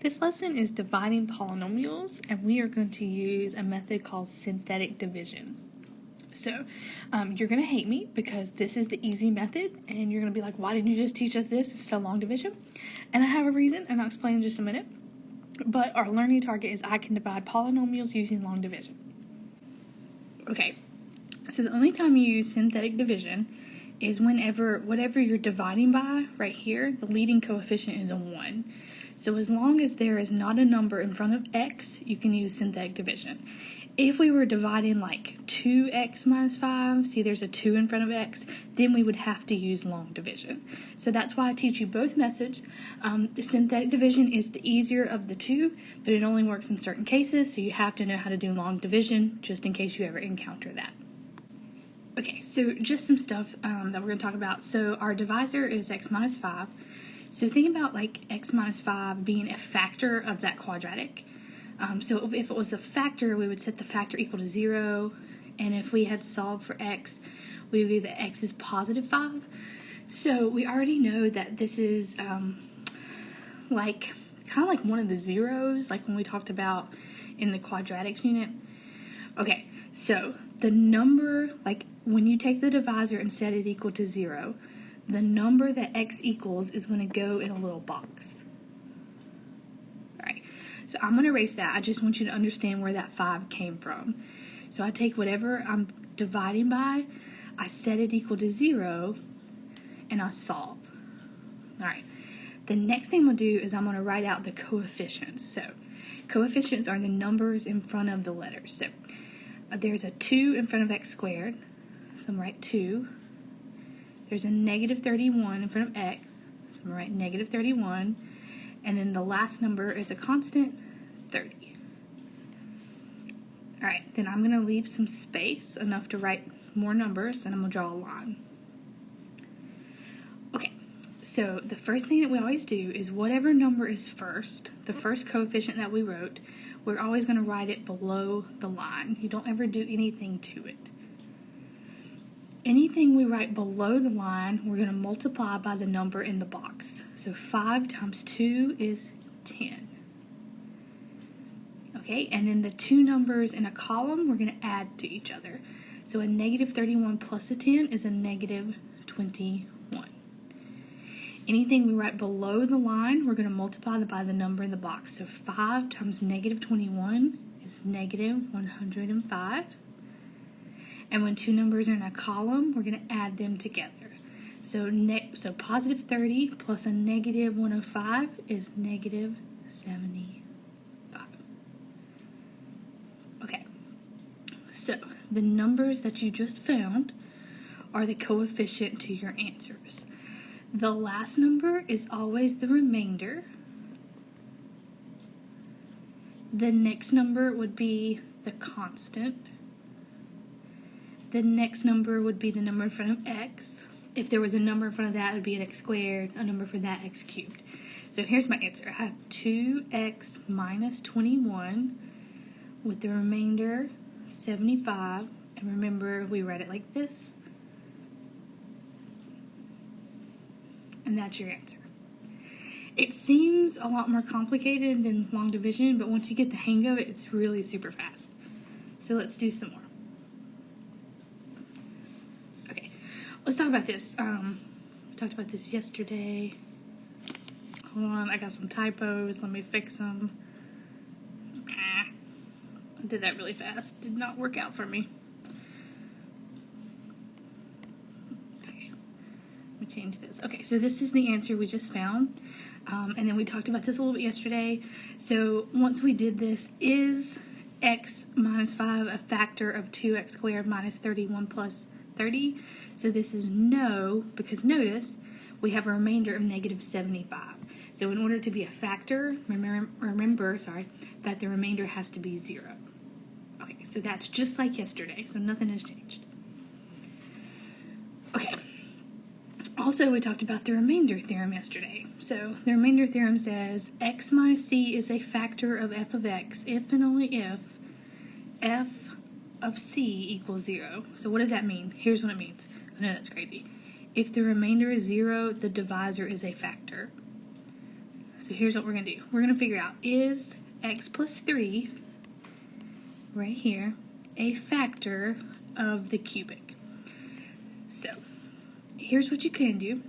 This lesson is dividing polynomials, and we are going to use a method called synthetic division. So you're going to hate me because this is the easy method, and you're going to be like, why didn't you just teach us this instead of long division? And I have a reason, and I'll explain in just a minute. But our learning target is I can divide polynomials using long division. Okay, so the only time you use synthetic division is whenever whatever you're dividing by, right here, the leading coefficient is a 1. So as long as there is not a number in front of x, you can use synthetic division. If we were dividing like 2x minus 5, see there's a 2 in front of x, then we would have to use long division. So that's why I teach you both methods. The synthetic division is the easier of the two, but it only works in certain cases, so you have to know how to do long division just in case you ever encounter that. Okay, so just some stuff that we're going to talk about. So our divisor is x minus 5. So think about like x minus 5 being a factor of that quadratic. So if it was a factor, we would set the factor equal to 0. And if we had solved for x, we would be that x is positive 5. So we already know that this is like kind of like one of the zeros, like when we talked about in the quadratics unit. Okay, so the number, like when you take the divisor and set it equal to 0, the number that x equals is going to go in a little box. Alright, so I'm going to erase that. I just want you to understand where that 5 came from. So I take whatever I'm dividing by, I set it equal to 0, and I solve. Alright, the next thing we'll do is I'm going to write out the coefficients. So coefficients are the numbers in front of the letters. So there's a 2 in front of x squared, so I'm going to write 2. There's a negative 31 in front of x, so I'm going to write negative 31. And then the last number is a constant, 30. Alright, then I'm going to leave some space, enough to write more numbers, and I'm going to draw a line. Okay, so the first thing that we always do is whatever number is first, the first coefficient that we wrote, we're always going to write it below the line. You don't ever do anything to it. Anything we write below the line, we're going to multiply by the number in the box. So 5 times 2 is 10. Okay, and then the two numbers in a column, we're going to add to each other. So a negative 31 plus a 10 is a negative 21. Anything we write below the line, we're going to multiply by the number in the box. So 5 times negative 21 is negative 105. And when two numbers are in a column, we're going to add them together. So positive 30 plus a negative 105 is negative 75. Okay, so the numbers that you just found are the coefficient to your answers. The last number is always the remainder. The next number would be the constant. The next number would be the number in front of x. If there was a number in front of that, it would be an x squared, a number for that, x cubed. So here's my answer. I have 2x minus 21 with the remainder 75. And remember, we read it like this. And that's your answer. It seems a lot more complicated than long division, but once you get the hang of it, it's really super fast. So let's do some more. Okay, let's talk about this. We talked about this yesterday. Hold on, I got some typos. Let me fix them. I did that really fast. Did not work out for me. Change this. Okay, so this is the answer we just found, and then we talked about this a little bit yesterday. So once we did this, is x minus 5 a factor of 2x squared minus 31 plus 30? So this is no, because notice we have a remainder of negative 75. So in order to be a factor, remember that the remainder has to be 0. Okay, so that's just like yesterday, so nothing has changed. Okay. Also, we talked about the remainder theorem yesterday. So the remainder theorem says x minus c is a factor of f of x if and only if f of c equals 0. So what does that mean? Here's what it means. I know that's crazy. If the remainder is 0, the divisor is a factor. So here's what we're going to do. We're going to figure out, is x plus 3, right here, a factor of the cubic? So here's what you can do.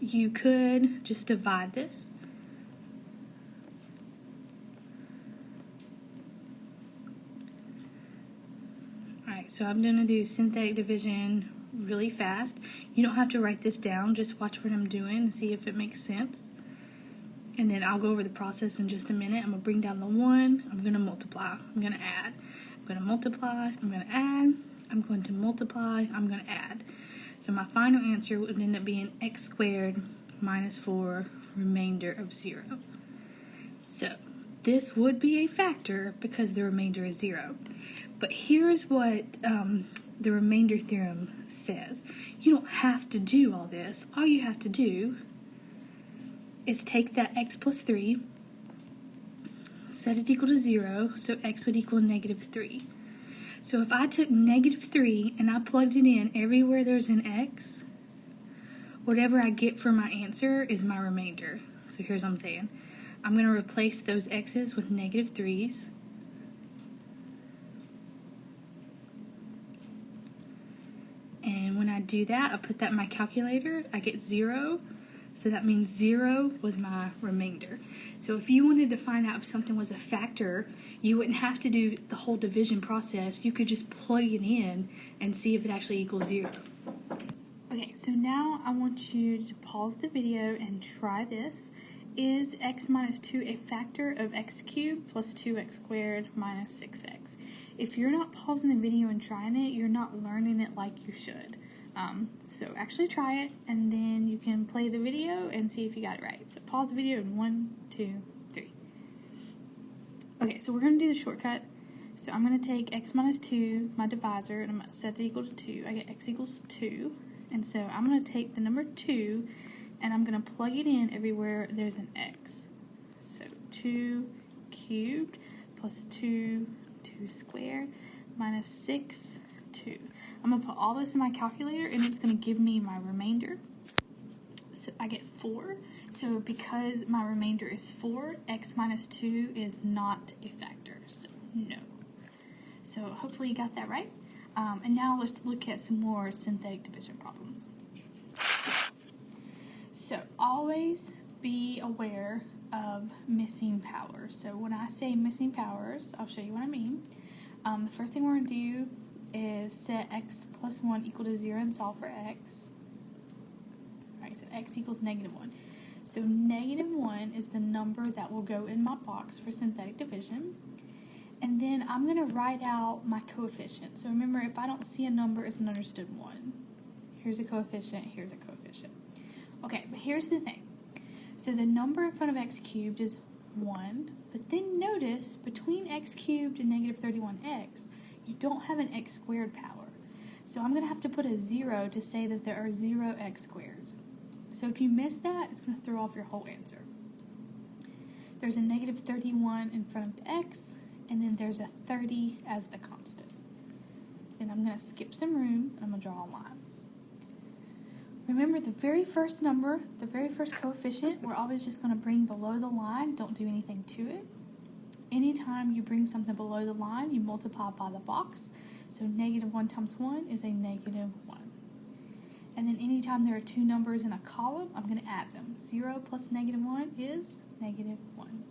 You could just divide this. Alright, so I'm going to do synthetic division really fast. You don't have to write this down, just watch what I'm doing and see if it makes sense. And then I'll go over the process in just a minute. I'm going to bring down the 1, I'm going to multiply, I'm going to add. I'm going to multiply, I'm going to add, I'm going to multiply, I'm going to add. So my final answer would end up being x squared minus 4 remainder of 0. So this would be a factor because the remainder is 0. But here's what the remainder theorem says. You don't have to do all this. All you have to do is take that x plus 3, set it equal to 0, so x would equal negative 3. So if I took negative 3 and I plugged it in everywhere there's an x, whatever I get for my answer is my remainder. So here's what I'm saying. I'm going to replace those x's with negative 3's. And when I do that, I put that in my calculator, I get 0. So that means 0 was my remainder. So if you wanted to find out if something was a factor, you wouldn't have to do the whole division process. You could just plug it in and see if it actually equals 0. Okay, so now I want you to pause the video and try this. Is x minus 2 a factor of x cubed plus 2x squared minus 6x? If you're not pausing the video and trying it, you're not learning it like you should. So actually try it, and then you can play the video and see if you got it right. So pause the video in 1, 2, 3. Okay, so we're going to do the shortcut. So I'm going to take x minus 2, my divisor, and I'm going to set it equal to 2. I get x equals 2. And so I'm going to take the number 2, and I'm going to plug it in everywhere there's an x. So 2 cubed plus 2 squared minus 6, 2. I'm going to put all this in my calculator, and it's going to give me my remainder. So I get 4. So because my remainder is 4, x minus 2 is not a factor. So no. So hopefully you got that right. And now let's look at some more synthetic division problems. So always be aware of missing powers. So when I say missing powers, I'll show you what I mean. The first thing we're going to do is set x plus 1 equal to 0 and solve for x. Alright, so x equals negative 1. So negative 1 is the number that will go in my box for synthetic division. And then I'm going to write out my coefficient. So remember, if I don't see a number, it's an understood 1. Here's a coefficient, here's a coefficient. Okay, but here's the thing. So the number in front of x cubed is 1, but then notice between x cubed and negative 31x, you don't have an x squared power. So I'm going to have to put a 0 to say that there are 0 x squareds. So if you miss that, it's going to throw off your whole answer. There's a negative 31 in front of the x, and then there's a 30 as the constant. Then I'm going to skip some room, and I'm going to draw a line. Remember, the very first number, the very first coefficient, we're always just going to bring below the line. Don't do anything to it. Anytime you bring something below the line, you multiply by the box. So negative 1 times 1 is a negative 1. And then anytime there are two numbers in a column, I'm going to add them. 0 plus negative 1 is negative 1.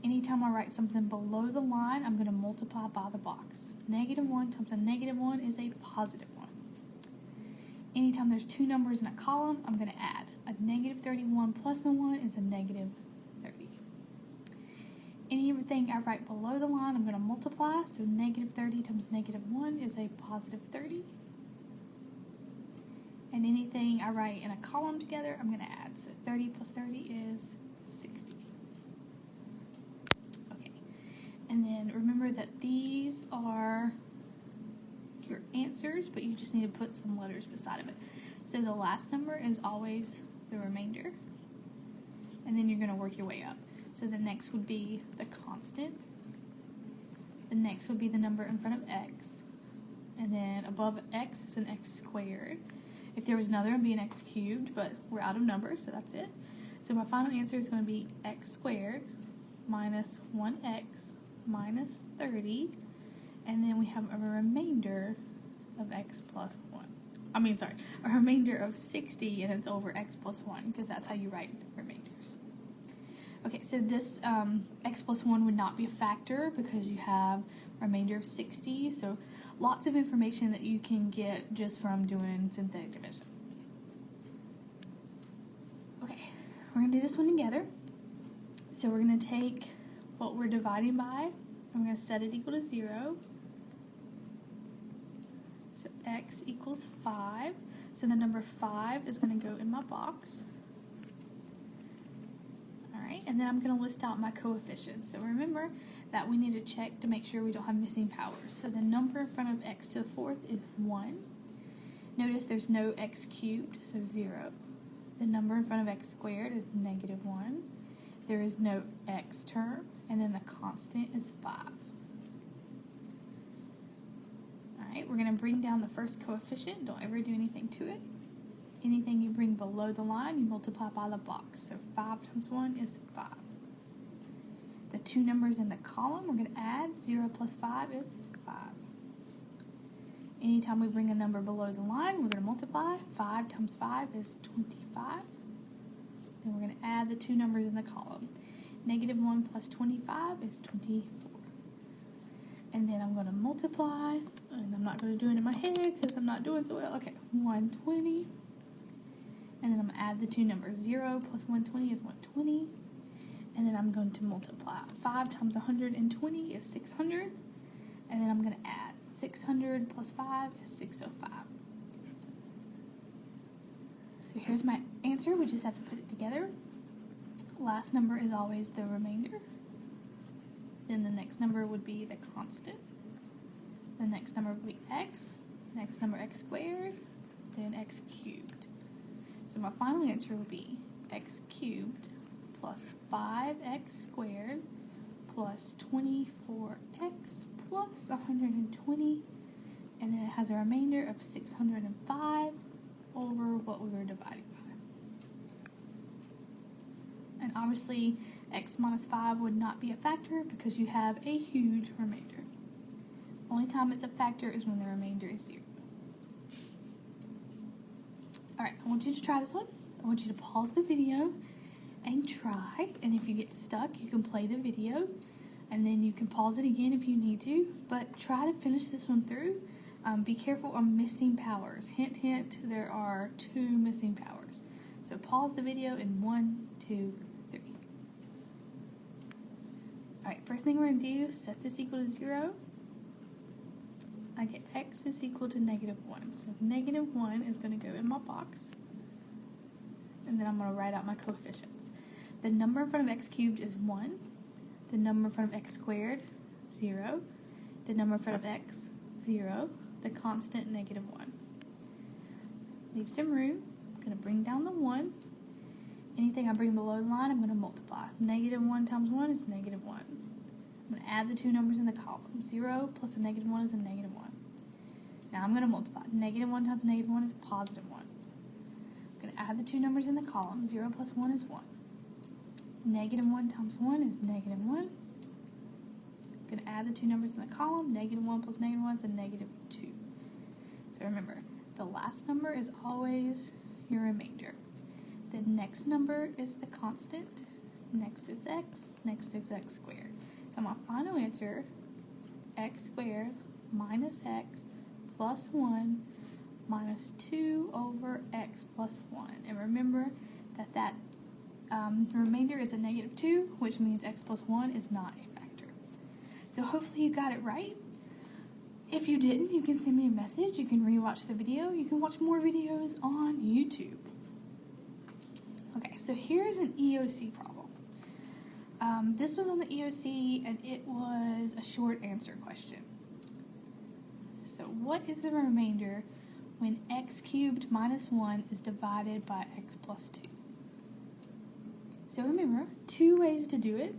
Anytime I write something below the line, I'm going to multiply by the box. Negative 1 times a negative 1 is a positive 1. Anytime there's two numbers in a column, I'm going to add. A negative 31 plus a 1 is a negative 30. Anything I write below the line, I'm going to multiply. So negative 30 times negative 1 is a positive 30. And anything I write in a column together, I'm going to add. So 30 plus 30 is 60. Okay. And then remember that these are your answers, but you just need to put some letters beside of it. So the last number is always the remainder, and then you're going to work your way up. So the next would be the constant, the next would be the number in front of x, and then above x is an x squared. If there was another, it would be an x cubed, but we're out of numbers, so that's it. So my final answer is going to be x squared minus 1x minus 30, and then we have a remainder of x plus 1. A remainder of 60, and it's over x plus 1, because that's how you write remainders. Okay, so this x plus 1 would not be a factor because you have a remainder of 60, so lots of information that you can get just from doing synthetic division. Okay, we're going to do this one together. So we're going to take what we're dividing by, and we're going to set it equal to 0. So x equals 5. So the number 5 is going to go in my box. Alright, and then I'm going to list out my coefficients. So remember that we need to check to make sure we don't have missing powers. So the number in front of x to the 4th is 1. Notice there's no x cubed, so 0. The number in front of x squared is negative 1. There is no x term, and then the constant is 5. Alright, we're going to bring down the first coefficient. Don't ever do anything to it. Anything you bring below the line, you multiply by the box. So 5 times 1 is 5. The two numbers in the column, we're going to add. 0 plus 5 is 5. Anytime we bring a number below the line, we're going to multiply. 5 times 5 is 25. Then we're going to add the two numbers in the column. Negative 1 plus 25 is 24. And then I'm going to multiply, and I'm not going to do it in my head because I'm not doing so well. Okay, 120. And then I'm going to add the two numbers. 0 plus 120 is 120. And then I'm going to multiply. 5 times 120 is 600. And then I'm going to add. 600 plus 5 is 605. So here's my answer. We just have to put it together. Last number is always the remainder. Then the next number would be the constant. The next number would be x. Next number x squared. Then x cubed. So my final answer would be x cubed plus 5x squared plus 24x plus 120, and then it has a remainder of 605 over what we were dividing by. And obviously x minus 5 would not be a factor because you have a huge remainder. Only time it's a factor is when the remainder is 0. Alright, I want you to try this one. I want you to pause the video and try, and if you get stuck you can play the video and then you can pause it again if you need to, but try to finish this one through. Be careful on missing powers. Hint, hint, there are 2 missing powers. So pause the video in 1, 2, 3. Alright, first thing we're going to do is set this equal to 0. I get x is equal to negative 1. So negative 1 is going to go in my box. And then I'm going to write out my coefficients. The number in front of x cubed is 1. The number in front of x squared, 0. The number in front of x, 0. The constant, negative 1. Leave some room. I'm going to bring down the 1. Anything I bring below the line, I'm going to multiply. Negative 1 times 1 is negative 1. I'm going to add the two numbers in the column. 0 plus a negative 1 is a negative 1. Now I'm going to multiply. Negative 1 times negative 1 is a positive 1. I'm going to add the two numbers in the column. 0 plus 1 is 1. Negative 1 times 1 is negative 1. I'm going to add the two numbers in the column. Negative 1 plus negative 1 is a negative 2. So remember, the last number is always your remainder. The next number is the constant. Next is x. Next is x squared. So my final answer, x squared minus x plus 1 minus 2 over x plus 1. And remember that the remainder is a negative 2, which means x plus 1 is not a factor. So hopefully you got it right. If you didn't, you can send me a message. You can rewatch the video. You can watch more videos on YouTube. Okay, so here's an EOC problem. This was on the EOC, and it was a short answer question. So what is the remainder when x cubed minus 1 is divided by x plus 2? So remember, 2 ways to do it.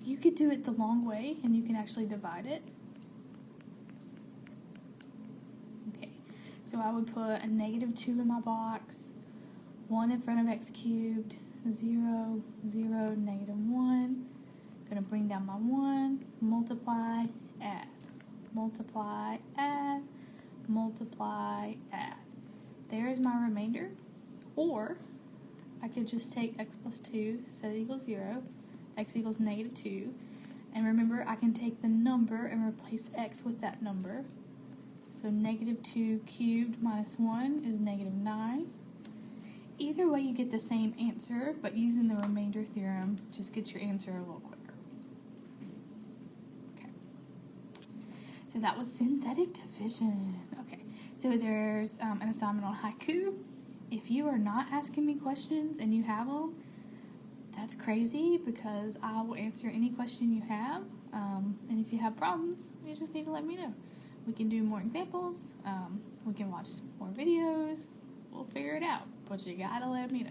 You could do it the long way, and you can actually divide it. Okay, so I would put a negative 2 in my box, 1 in front of x cubed, 0, 0, negative 1. Going to bring down my 1, multiply, add, multiply, add, multiply, add. There's my remainder. Or I could just take x plus 2, set it equals 0, x equals negative 2. And remember, I can take the number and replace x with that number. So negative 2 cubed minus 1 is negative 9. Either way, you get the same answer, but using the remainder theorem just gets your answer a little quicker. Okay. So that was synthetic division. Okay. So there's an assignment on haiku. If you are not asking me questions and you have them, that's crazy because I will answer any question you have. And if you have problems, you just need to let me know. We can do more examples. We can watch more videos. We'll figure it out. But you gotta let me know.